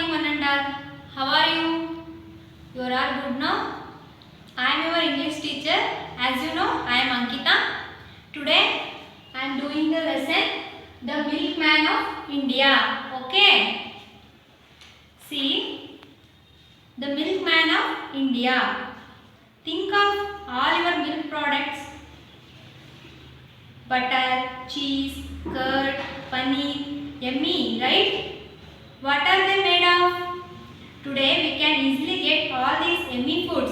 morning, one and all. How are you? You are all good now? I am your English teacher. As you know, I am Ankita. Today, I am doing the lesson, The Milkman of India. Okay? See, The Milkman of India. Think of all your milk products. Butter, cheese, curd, paneer. Yummy, right? What are they made of? Today we can easily get all these yummy foods.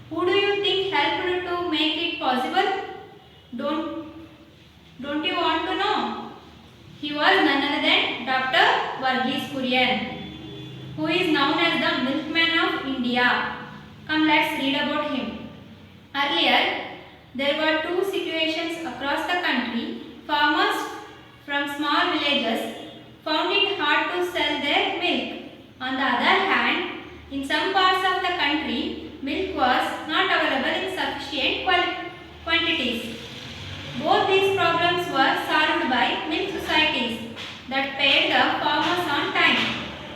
Who do you think helped to make it possible? Don't you want to know? He was none other than Dr. Varghese Kurian, who is known as the Milkman of India. Come, let's read about him. Earlier, there were two situations across the country. Farmers from small villages found it hard to sell their milk. On the other hand, in some parts of the country, milk was not available in sufficient quantities. Both these problems were solved by milk societies that paid the farmers on time.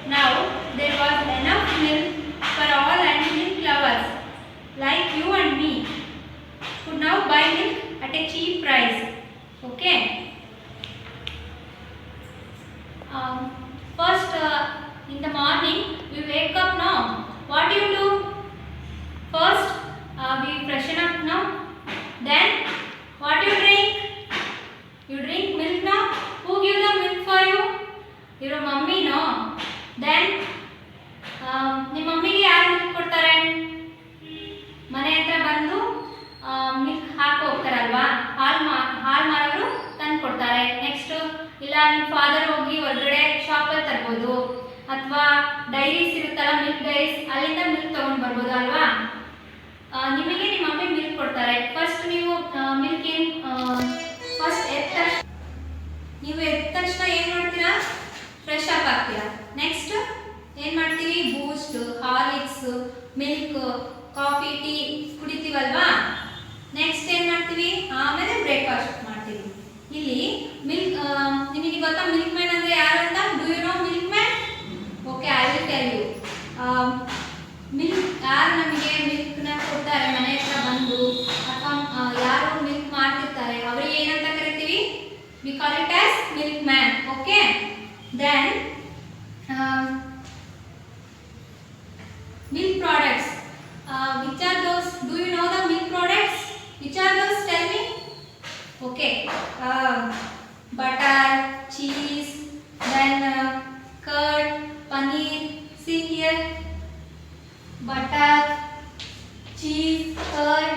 Now, there was enough milk for all and milk lovers, like you and me, could now buy milk at a cheap price. Okay? First, in the morning, we wake up now. What do you do? First, we freshen up now. Then, what you drink? You drink milk now. Who give the milk for you? Your mummy, no. Then, ನಿಮ್ಮ ಮಮ್ಮಿಗೆ ಯಾರು milk ಕೊಡ್ತಾರೆ? ಮನೆ ಹತ್ರ ಬಂದು milk ಹಾಕಿ ಹೋಗ್ತಾರಲ್ವಾ, ಹಾಲು ಮಾರೋರು ತಂದು ಕೊಡ್ತಾರೆ. ನೆಕ್ಸ್ಟ್ ಇಲ್ಲ ನಿಮ್ಮ ಫಾದರ್ ಹೋಗಿ ಹೊರಗಡೆ ಶಾಪಲ್ಲಿ ತರ್ಬೋದು, ಅಥವಾ ಡೈರೀಸ್ ಇರುತ್ತಲ್ಲ, ಮಿಲ್ಕ್ ಡೈರೀಸ್, ಅಲ್ಲಿಂದ ಮಿಲ್ಕ್ ತೊಗೊಂಡು ಬರ್ಬೋದು ಅಲ್ವಾ. ನಿಮಗೆ ನಿಮ್ಮ ಮಮ್ಮಿ ಮಿಲ್ಕ್ ಕೊಡ್ತಾರೆ. ಫಸ್ಟ್ ನೀವು ಮಿಲ್ಕ್ ಫಸ್ಟ್ ಎದ್ದ ತಕ್ಷಣ ಏನು ಮಾಡ್ತೀರಾ? ಫ್ರೆಶ್ ಅಪ್ ಆಗ್ತೀರಾ. ನೆಕ್ಸ್ಟ್ ಏನು ಮಾಡ್ತೀವಿ? Boost, Horlicks, milk, coffee, tea ಕುಡಿತೀವಲ್ವಾ. ನೆಕ್ಸ್ಟ್ ಏನು ಮಾಡ್ತೀವಿ? ಆಮೇಲೆ ಬ್ರೇಕ್ಫಾಸ್ಟ್ ಮಾಡ್ತೀವಿ. ಇಲ್ಲಿ ಮಿಲ್ಕ್, ನಿಮಗೆ ಗೊತ್ತಾ ಮಿಲ್ಕ್ ಮ್ಯಾನ್ ಅಂದರೆ ಯಾರು ಅಂತ? Do you know milk man? Okay, I will tell you. Milk ಯಾರು ನಮಗೆ ಮಿಲ್ಕ್ನ ಕೊಡ್ತಾರೆ ಮನೆ ಹತ್ರ ಬಂದು, ಅಥವಾ ಯಾರು ಮಿಲ್ಕ್ ಮಾಡ್ತಿರ್ತಾರೆ ಅವರಿಗೆ ಏನಂತ ಕರಿತೀವಿ? We call it as milk man. Okay, then milk products. Which are those? Do you know the milk products? Which are those? Tell me. Okay. Butter, cheese, then curd, paneer. See here. Butter, cheese, curd,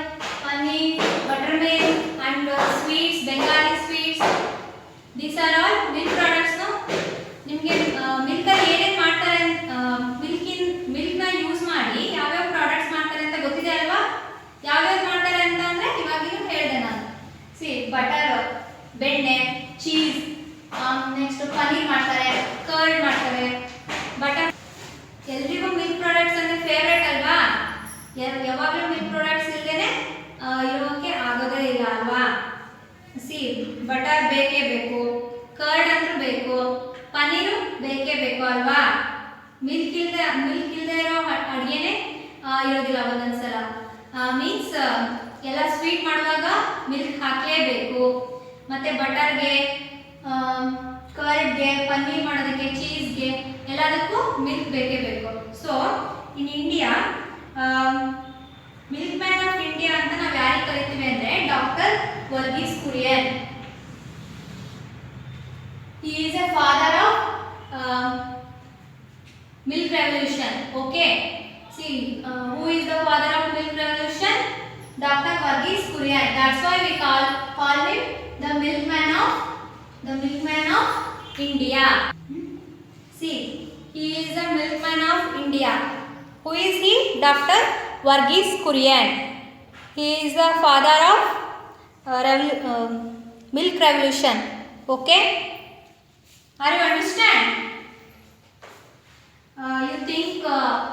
paneer, buttermilk, and sweets, Bengali sweets. These are all milk products. No? ನಿಮಗೆ milk ಅಲ್ಲಿ ಏನೇನು ಮಾಡ್ತಾರೆ, ಮಿಲ್ಕ್ನ use ಮಾಡಿ ಯಾವ್ಯಾವ products ಮಾಡ್ತಾರೆ ಅಂತ ಗೊತ್ತಿದೆ ಅಲ್ವಾ? ಯಾವ್ಯಾವ್ದು ಮಾಡ್ತಾರೆ ಅಂತ ಅಂದರೆ ಇವಾಗಲೂ ಹೇಳಿದೆ ನಾನು. ಸಿ, ಬಟರ್, ಬೆಣ್ಣೆ, ಚೀಸ್, ನೆಕ್ಸ್ಟ್ ಪನೀರ್ ಮಾಡ್ತಾರೆ, ಕರ್ಡ್ ಮಾಡ್ತಾರೆ, ಬಟರ್. ಎಲ್ರಿಗೂ ಮಿಲ್ಕ್ ಪ್ರಾಡಕ್ಟ್ಸ್ ಅಂದರೆ ಫೇವ್ರೇಟ್ ಅಲ್ವಾ? ಯಾವಾಗಲೂ ಮಿಲ್ಕ್ ಪ್ರಾಡಕ್ಟ್ಸ್ ಇಲ್ಲದೇನೆ ಇರೋಕ್ಕೆ ಆಗೋದೇ ಇಲ್ಲ ಅಲ್ವಾ? ಸಿ, ಬಟರ್ ಬೇಕೇ ಬೇಕು, ಕರ್ಡ್ ಅಂತೂ ಬೇಕು, ಪನೀರು ಬೇಕೇ ಬೇಕು ಅಲ್ವಾ? ಮಿಲ್ಕ್ ಇಲ್ಲದೆ ಇರೋ ಅಡುಗೆನೇ ಇರೋದಿಲ್ಲ ಒಂದೊಂದ್ಸಲ. ಮೀನ್ಸ್ ಎಲ್ಲ ಸ್ವೀಟ್ ಮಾಡುವಾಗ ಮಿಲ್ಕ್ ಹಾಕಲೇಬೇಕು. ಮತ್ತು ಬಟರ್ಗೆ, ಕರ್ಡ್ಗೆ, ಪನ್ನೀರ್ ಮಾಡೋದಕ್ಕೆ, ಚೀಸ್ಗೆ ಎಲ್ಲದಕ್ಕೂ ಮಿಲ್ಕ್ ಬೇಕೇ ಬೇಕು. So in India, milk man of India ಅಂತ ನಾವು ಯಾರಿಗೆ ಕರಿತೀವಿ ಅಂದರೆ doctor Varghese Kurien. He is a father of milk revolution. Okay. See, who is the father of milk revolution? Dr. Varghese Kurian. That's why we call him the milkman of India. See, he is the milkman of India. Who is he? Dr. Varghese Kurian. He is the father of milk revolution. Okay. Are you understand? You think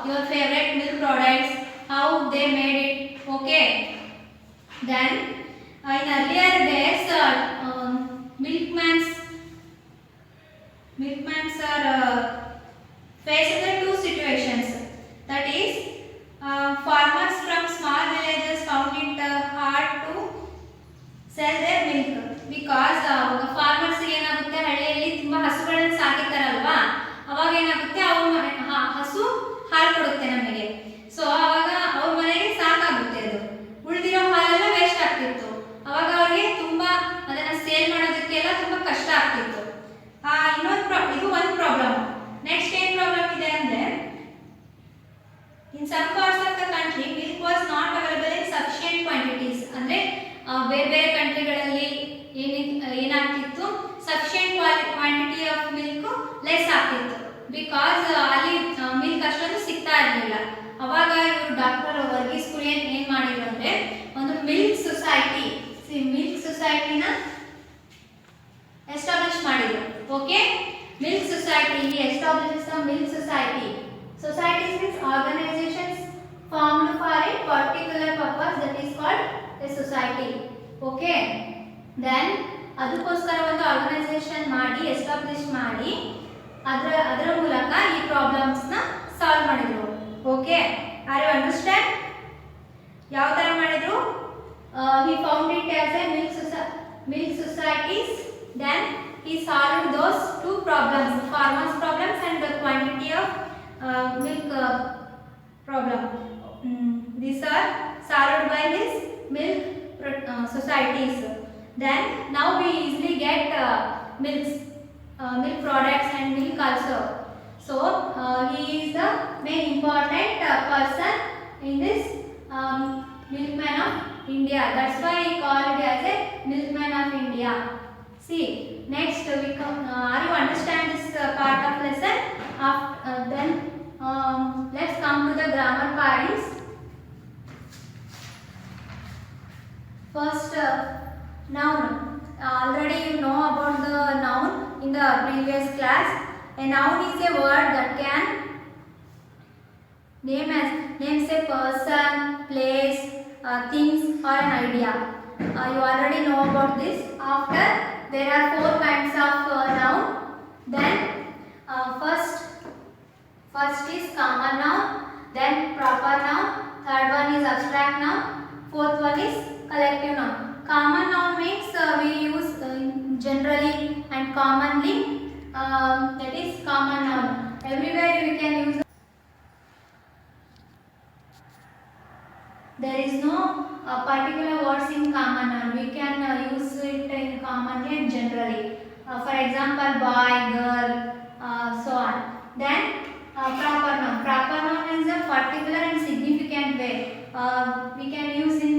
your favorite milk products, how they made it. Okay. Then in earlier days, milkmans are faces the two situations. That is, farmers from small villages found it hard to sell their milk because farmers ಏನಾಗುತ್ತೆ ಹಳ್ಳಿಯಲ್ಲಿ ತುಂಬಾ ಹಸುಗಳನ್ನು ಸಾಕಿರ್ತಾರಲ್ವಾ, ಅವಾಗ ಏನಾಗುತ್ತೆ ಅವ್ರ ಹಸು ಹಾಲು ಕೊಡುತ್ತೆ ನಮಗೆ. ಸೊ ಅವಾಗ ಅವ್ರ ಮನೆಗೆ ಸಾಕಾಗುತ್ತೆ, ಅದು ಉಳಿದಿರೋ ಹಾಲೆಲ್ಲ ವೇಸ್ಟ್ ಆಗ್ತಿತ್ತು. ಅವಾಗ ಅವ್ರಿಗೆ ತುಂಬಾ ಅದನ್ನ ಸೇಲ್ ಮಾಡೋದಕ್ಕೆಲ್ಲ ತುಂಬಾ ಕಷ್ಟ ಆಗ್ತಿತ್ತು. ಇದು ಒಂದು ಪ್ರಾಬ್ಲಮ್. ನೆಕ್ಸ್ಟ್ ಏನ್ ಪ್ರಾಬ್ಲಮ್ ಇದೆ ಅಂದ್ರೆ, in some parts of the country milk was not available in sufficient quantities. ಅಂದ್ರೆ ಬೇರೆ ಬೇರೆ ಕಂಟ್ರಿಗಳಲ್ಲಿ ಏನಾಗ್ತಿತ್ತು, sufficient quantity of milk less ಆಗ್ತಿತ್ತು ಬಿಕಾಸ್ ಅಲ್ಲಿ ಮಿಲ್ಕ್ ಅಷ್ಟೊಂದು ಸಿಗ್ತಾ ಇರಲಿಲ್ಲ. ಅವಾಗ ಇವರು ಡಾಕ್ಟರ್ ವರ್ಗೀಸ್ ಕುರಿಯನ್ ಏನ್ ಮಾಡಿದ್ರು ಅಂದ್ರೆ ಒಂದು ಮಿಲ್ಕ್ ಸೊಸೈಟಿನ ಎಸ್ಟಾಬ್ಲಿಷ್ ಮಾಡಿದ್ರು. Okay, milk society, he establishes a milk society. Societies means organizations formed for a particular purpose, that is called a society. Okay, then ಅದಕ್ಕೋಸ್ಕರ ಒಂದು ಆರ್ಗನೈಸೇಷನ್ ಮಾಡಿ ಎಸ್ಟಾಬ್ಲಿಷ್ ಮಾಡಿ ಅದರ ಮೂಲಕ ಈ ಪ್ರಾಬ್ಲಮ್ಸ್ ನ ಸಾಲ್ವ್ ಮಾಡಿದ್ರು. Okay, are you understand? ಯಾವ ತರ ಮಾಡಿದ್ರು? he found it as a milk societies, then he solved those two problems, farmers problems and the quantity of milk problem. These are solved by his milk societies. Then now we easily get milk products and milk also. So he is the main important person in this milkman of India. That's why he called as a milkman of India. See, next we come. Are you understand this part of lesson? Then let's come to the grammar points. First, noun. Already you know about the noun in the previous class. A noun is a word that can names a person, place, things or an idea. You already know about this. After, there are 4 kinds of noun. Then first is common noun, then proper noun, third one is abstract noun, fourth one is collective noun. Common noun means we use generally and commonly, that is common noun. Everywhere we can use. There is no particular words in common noun. We can use it in commonly and generally. For example, boy, girl, so on. Then proper noun. Proper noun is a particular and significant way. We can use in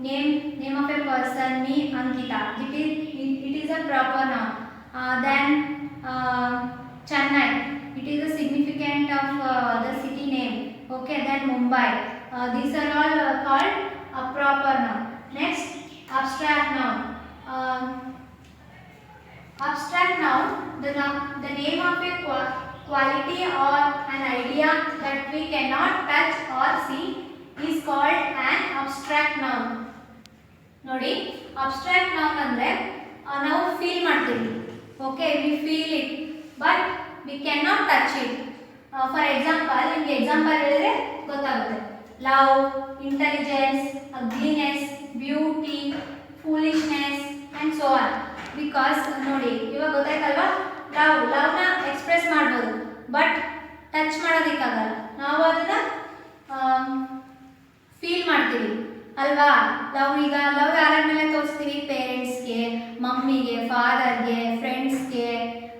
name of a person, me, Ankita. It is a proper noun. Then Chennai. It is a significant of the city name. Okay. Then Mumbai. These are all called a proper noun. Next, abstract noun. Abstract noun, the name of a quality or an idea that we cannot touch or see is called an abstract noun. ನೋಡಿ, abstract noun ಅಂದ್ರೆ ನಾವು feel ಮಾಡ್ತೀವಿ. Okay, we feel it but we cannot touch it. For example, ನಿಮಗೆ example ಹೇಳಿದ್ರೆ ಗೊತ್ತಾಗುತ್ತೆ. Love, intelligence, ugliness, beauty, foolishness and so on. Because ನೋಡಿ, ಇವಾಗ ಗೊತ್ತಾಯ್ತಲ್ವಾ, ಲವ್ನ express ಮಾಡ್ಬೋದು ಬಟ್ ಟಚ್ ಮಾಡೋದಕ್ಕಾಗಲ್ಲ. ನಾವು ಅದನ್ನ ಫೀಲ್ ಮಾಡ್ತೀವಿ ಅಲ್ವಾ. ಲವ್ ಯಾರ ಮೇಲೆ ತೋರಿಸ್ತೀವಿ? ಪೇರೆಂಟ್ಸ್ಗೆ, ಮಮ್ಮಿಗೆ, ಫಾದರ್ಗೆ, ಫ್ರೆಂಡ್ಸ್ಗೆ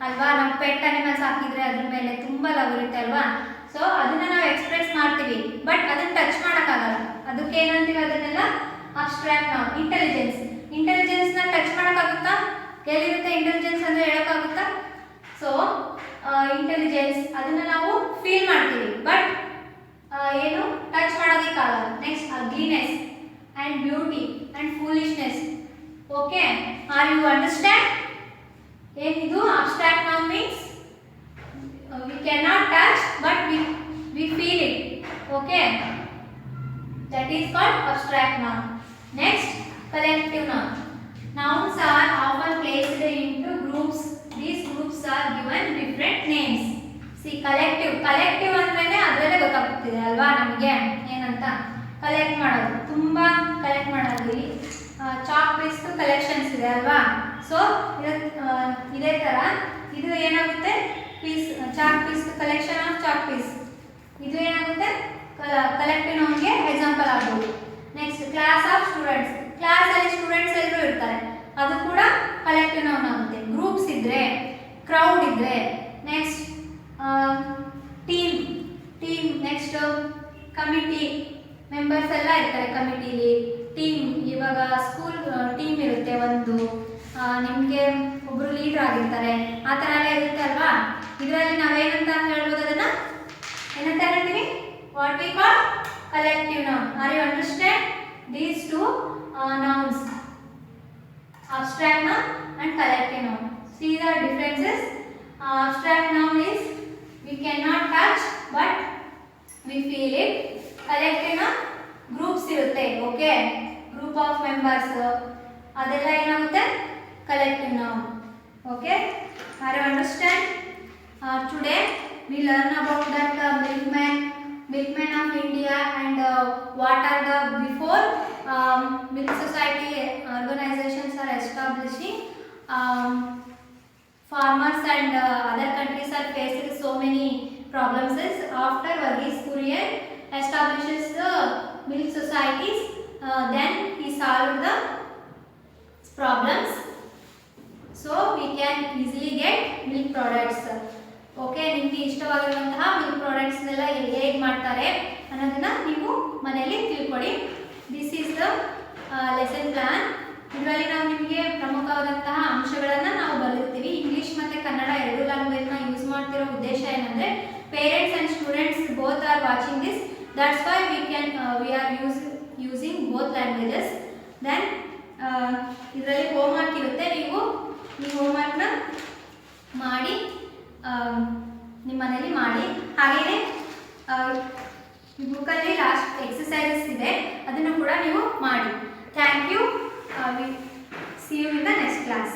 ಅಲ್ವಾ. ನಾವು ಪೆಟ್ ಅನಿಮಲ್ಸ್ ಹಾಕಿದ್ರೆ ಅದ್ರ ಮೇಲೆ ತುಂಬ ಲವ್ ಇರುತ್ತೆ ಅಲ್ವಾ. ಸೊ ಅದನ್ನ ನಾವು ಎಕ್ಸ್ಪ್ರೆಸ್ ಮಾಡ್ತೀವಿ ಬಟ್ ಅದನ್ನ ಟಚ್ ಮಾಡೋಕ್ಕಾಗಲ್ಲ. ಅದಕ್ಕೆ ಏನಂತೀವಿ? ಅದನ್ನೆಲ್ಲ ಅಬ್ಸ್ಟ್ರಾಕ್ಟ್ ನಾವು. ಇಂಟೆಲಿಜೆನ್ಸ್ನ ಟಚ್ ಮಾಡೋಕ್ಕಾಗುತ್ತಾ? ಎಲ್ಲಿರುತ್ತೆ ಇಂಟೆಲಿಜೆನ್ಸ್ ಅಂದರೆ ಹೇಳೋಕ್ಕಾಗುತ್ತಾ? ಸೊ ಇಂಟೆಲಿಜೆನ್ಸ್ ಅದನ್ನ ನಾವು ಫೀಲ್ ಮಾಡ್ತೀವಿ ಬಟ್ ಏನು ಟಚ್ ಮಾಡೋದಕ್ಕಾಗಲ್ಲ. Next, ugliness and beauty and foolishness. Okay, are you understand? ಏನಿದು abstract noun means we cannot touch but we feel it. Okay, that is called abstract noun. Next, collective noun. Nouns are often placed into groups. These groups are given different names. See, collective ಅಲ್ವಾ ನಮಗೆ ಏನಂತ collect ಮಾಡೋದು, ತುಂಬ collect ಮಾಡೋದು. ಇಲ್ಲಿ chalk ಪೀಸ್ದು collections ಇದೆ ಅಲ್ವಾ. So ಇದೇ ಥರ ಇದು ಏನಾಗುತ್ತೆ, piece chalk piece collection of chalk piece, ಇದು ಏನಾಗುತ್ತೆ ಕಲೆಕ್ಟಿವ್ ನೌನ್ಗೆ ಎಕ್ಸಾಂಪಲ್ ಆಗ್ಬೋದು. ನೆಕ್ಸ್ಟ್ ಕ್ಲಾಸ್ ಆಫ್ ಸ್ಟೂಡೆಂಟ್ಸ್, ಕ್ಲಾಸಲ್ಲಿ ಸ್ಟೂಡೆಂಟ್ಸ್ ಎಲ್ಲರೂ ಇರ್ತಾರೆ, ಅದು ಕೂಡ ಕಲೆಕ್ಟಿವ್ ನೌನ್ ಆಗುತ್ತೆ. ಗ್ರೂಪ್ಸ್ ಇದ್ದರೆ, ಕ್ರೌಡ್ ಇದ್ದರೆ, next team, next committee, members ಎಲ್ಲ ಇರ್ತಾರೆ ಕಮಿಟಿಲಿ. ಟೀಮ್, ಇವಾಗ ಸ್ಕೂಲ್ ಟೀಮ್ ಇರುತ್ತೆ ಒಂದು, ನಿಮಗೆ ಒಬ್ಬರು ಲೀಡರ್ ಆಗಿರ್ತಾರೆ, ಆ ಥರ ಎಲ್ಲ ಇರುತ್ತೆ ಅಲ್ವಾ. ಇದರಲ್ಲಿ ನಾವೇನಂತ ಹೇಳ್ಬೋದು, ಅದನ್ನು ಏನಂತ ಹೇಳ್ತೀವಿ, what we call collective noun. Are you understand these two nouns, abstract noun and collective noun. See the differences. Abstract noun is we cannot touch but we feel it. Collective noun groups irutte, okay, group of members, adella enagutte collective noun. Okay, are you understand? Today we learn about that milkman of India and what are the before milk society organizations are establishing. Farmers and other countries are facing so many problems. After Verghese Kurian establishes the milk societies, then he solved the problems, so we can easily get milk products. Okay, ನಿಮಗೆ ಇಷ್ಟವಾಗಿರುವಂತಹ milk ಪ್ರಾಡಕ್ಟ್ಸ್ನೆಲ್ಲ ಹೇಗೆ ಮಾಡ್ತಾರೆ ಅನ್ನೋದನ್ನು ನೀವು ಮನೆಯಲ್ಲಿ ತಿಳ್ಕೊಳ್ಳಿ. This is the lesson plan. ಇದರಲ್ಲಿ ನಾವು ನಿಮಗೆ ಪ್ರಮುಖವಾದಂತಹ ಅಂಶಗಳನ್ನು ನಾವು ಬರೆದಿರ್ತೀವಿ. ಇಂಗ್ಲೀಷ್ ಮತ್ತು ಕನ್ನಡ ಎರಡು ಲ್ಯಾಂಗ್ವೇಜ್ನ ಯೂಸ್ ಮಾಡ್ತಿರೋ ಉದ್ದೇಶ ಏನಂದರೆ, parents and students both are watching this, that's why we are using both languages. Then ಇದರಲ್ಲಿ ಹೋಮ್ವರ್ಕ್ ಇರುತ್ತೆ, ನೀವು ಹೋಮ್ವರ್ಕ್ನ ಮಾಡಿ ನಿಮ್ಮ ಮನೇಲಿ ಮಾಡಿ. ಹಾಗೆಯೇ ಬುಕ್ಕಲ್ಲಿ ಲಾಸ್ಟ್ ಎಕ್ಸಸೈಸಸ್ ಇದೆ, ಅದನ್ನು ಕೂಡ ನೀವು ಮಾಡಿ. Thank you. See you in the next class.